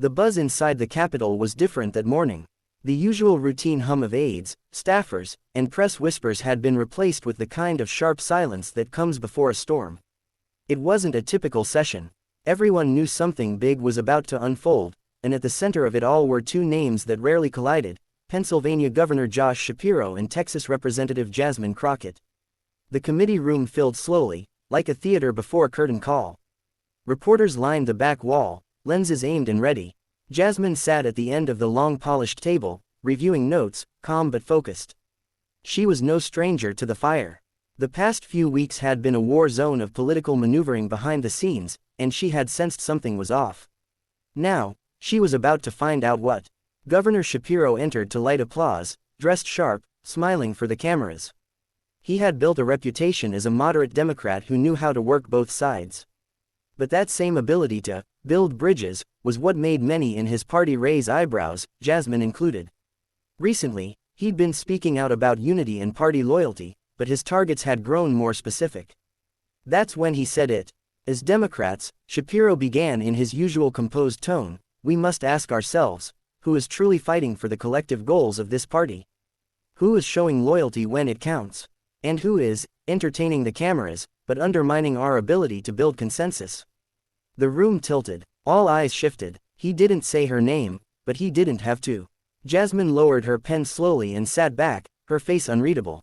The buzz inside the Capitol was different that morning. The usual routine hum of aides, staffers, and press whispers had been replaced with the kind of sharp silence that comes before a storm. It wasn't a typical session. Everyone knew something big was about to unfold, and at the center of it all were two names that rarely collided: Pennsylvania Governor Josh Shapiro and Texas Representative Jasmine Crockett. The committee room filled slowly, like a theater before a curtain call. Reporters lined the back wall, lenses aimed and ready. Jasmine sat at the end of the long polished table, reviewing notes, calm but focused. She was no stranger to the fire. The past few weeks had been a war zone of political maneuvering behind the scenes, and she had sensed something was off. Now, she was about to find out what. Governor Shapiro entered to light applause, dressed sharp, smiling for the cameras. He had built a reputation as a moderate Democrat who knew how to work both sides. But that same ability to build bridges was what made many in his party raise eyebrows, Jasmine included. Recently, he'd been speaking out about unity and party loyalty, but his targets had grown more specific. That's when he said it. As Democrats, Shapiro began in his usual composed tone, we must ask ourselves, who is truly fighting for the collective goals of this party? Who is showing loyalty when it counts? And who is entertaining the cameras, but undermining our ability to build consensus? The room tilted. All eyes shifted. He didn't say her name, but he didn't have to. Jasmine lowered her pen slowly and sat back, her face unreadable.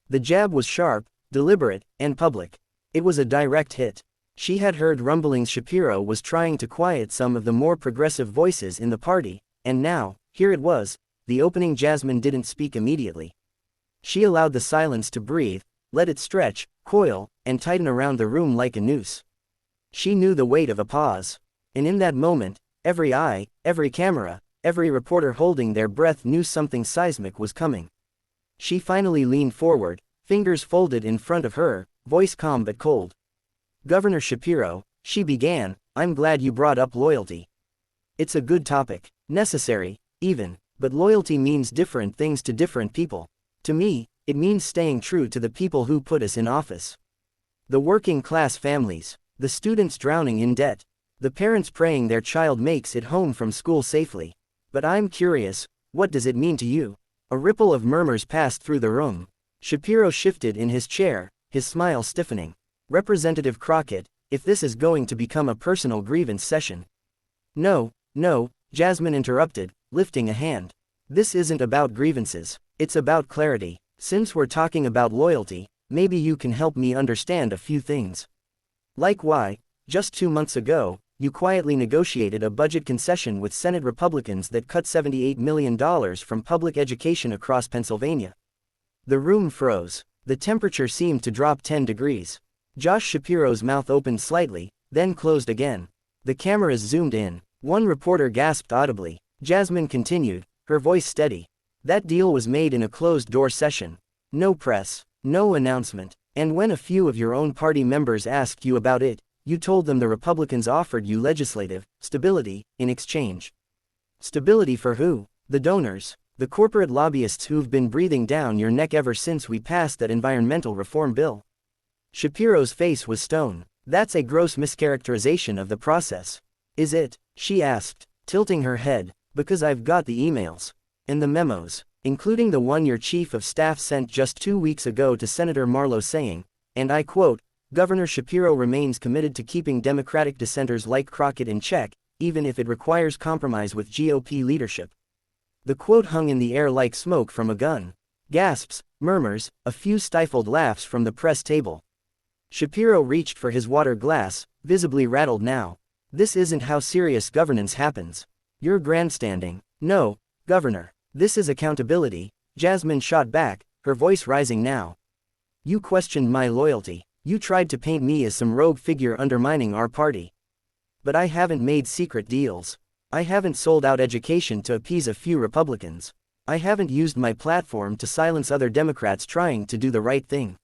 The jab was sharp, deliberate, and public. It was a direct hit. She had heard rumblings Shapiro was trying to quiet some of the more progressive voices in the party, and now, here it was, the opening. Jasmine didn't speak immediately. She allowed the silence to breathe, let it stretch, coil, and tighten around the room like a noose. She knew the weight of a pause. And in that moment, every eye, every camera, every reporter holding their breath knew something seismic was coming. She finally leaned forward, fingers folded in front of her, voice calm but cold. Governor Shapiro, she began, I'm glad you brought up loyalty. It's a good topic, necessary, even, but loyalty means different things to different people. To me, it means staying true to the people who put us in office. The working class families, the students drowning in debt, the parents praying their child makes it home from school safely. But I'm curious, what does it mean to you? A ripple of murmurs passed through the room. Shapiro shifted in his chair, his smile stiffening. Representative Crockett, if this is going to become a personal grievance session. No, Jasmine interrupted, lifting a hand. This isn't about grievances, it's about clarity. Since we're talking about loyalty, maybe you can help me understand a few things. Like why, just 2 months ago, you quietly negotiated a budget concession with Senate Republicans that cut $78 million from public education across Pennsylvania. The room froze. The temperature seemed to drop 10 degrees. Josh Shapiro's mouth opened slightly, then closed again. The cameras zoomed in. One reporter gasped audibly. Jasmine continued, her voice steady. That deal was made in a closed-door session. No press, no announcement. And when a few of your own party members asked you about it, you told them the Republicans offered you legislative stability in exchange. Stability for who? The donors, the corporate lobbyists who've been breathing down your neck ever since we passed that environmental reform bill. Shapiro's face was stone. That's a gross mischaracterization of the process. Is it? She asked, tilting her head. Because I've got the emails. And the memos, including the one your chief of staff sent just 2 weeks ago to Senator Marlowe saying, and I quote, Governor Shapiro remains committed to keeping Democratic dissenters like Crockett in check, even if it requires compromise with GOP leadership. The quote hung in the air like smoke from a gun. Gasps, murmurs, a few stifled laughs from the press table. Shapiro reached for his water glass, visibly rattled now. This isn't how serious governance happens. You're grandstanding. No, Governor. This is accountability. Jasmine shot back, her voice rising now. You questioned my loyalty. You tried to paint me as some rogue figure undermining our party. But I haven't made secret deals. I haven't sold out education to appease a few Republicans. I haven't used my platform to silence other Democrats trying to do the right thing.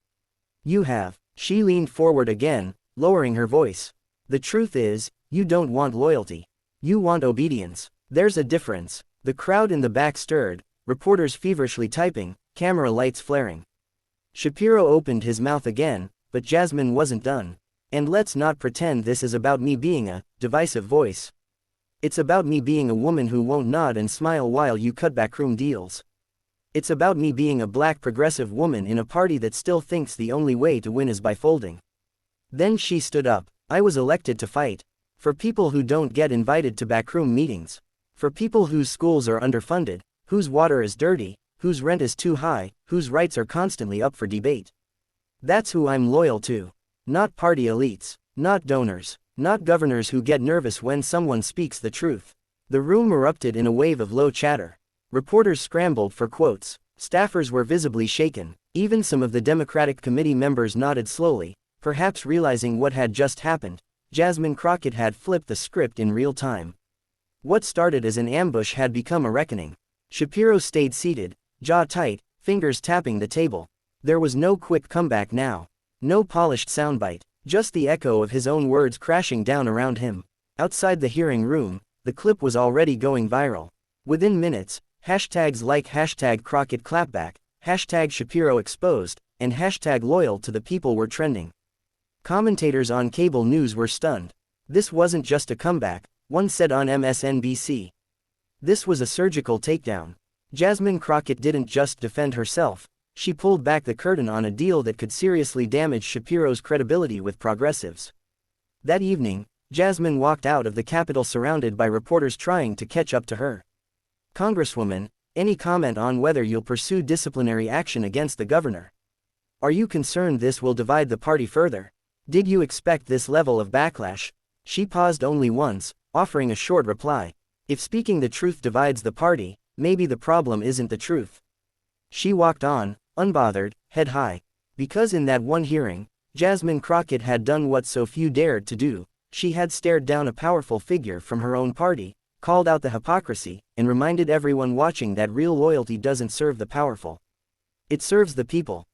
You have. She leaned forward again, lowering her voice. The truth is, you don't want loyalty. You want obedience. There's a difference. The crowd in the back stirred, reporters feverishly typing, camera lights flaring. Shapiro opened his mouth again, but Jasmine wasn't done. And let's not pretend this is about me being a divisive voice. It's about me being a woman who won't nod and smile while you cut backroom deals. It's about me being a black progressive woman in a party that still thinks the only way to win is by folding. Then she stood up. I was elected to fight. For people who don't get invited to backroom meetings. For people whose schools are underfunded, whose water is dirty, whose rent is too high, whose rights are constantly up for debate. That's who I'm loyal to. Not party elites. Not donors. Not governors who get nervous when someone speaks the truth. The room erupted in a wave of low chatter. Reporters scrambled for quotes. Staffers were visibly shaken. Even some of the Democratic committee members nodded slowly, perhaps realizing what had just happened. Jasmine Crockett had flipped the script in real time. What started as an ambush had become a reckoning. Shapiro stayed seated, jaw tight, fingers tapping the table. There was no quick comeback now. No polished soundbite. Just the echo of his own words crashing down around him. Outside the hearing room, the clip was already going viral. Within minutes, hashtags like hashtag Crockett clapback, hashtag Shapiro exposed, and hashtag loyal to the people were trending. Commentators on cable news were stunned. This wasn't just a comeback, one said on MSNBC. This was a surgical takedown. Jasmine Crockett didn't just defend herself. She pulled back the curtain on a deal that could seriously damage Shapiro's credibility with progressives. That evening, Jasmine walked out of the Capitol surrounded by reporters trying to catch up to her. Congresswoman, any comment on whether you'll pursue disciplinary action against the governor? Are you concerned this will divide the party further? Did you expect this level of backlash? She paused only once, offering a short reply. If speaking the truth divides the party, maybe the problem isn't the truth. She walked on, unbothered, head high. Because in that one hearing, Jasmine Crockett had done what so few dared to do. She had stared down a powerful figure from her own party, called out the hypocrisy, and reminded everyone watching that real loyalty doesn't serve the powerful. It serves the people.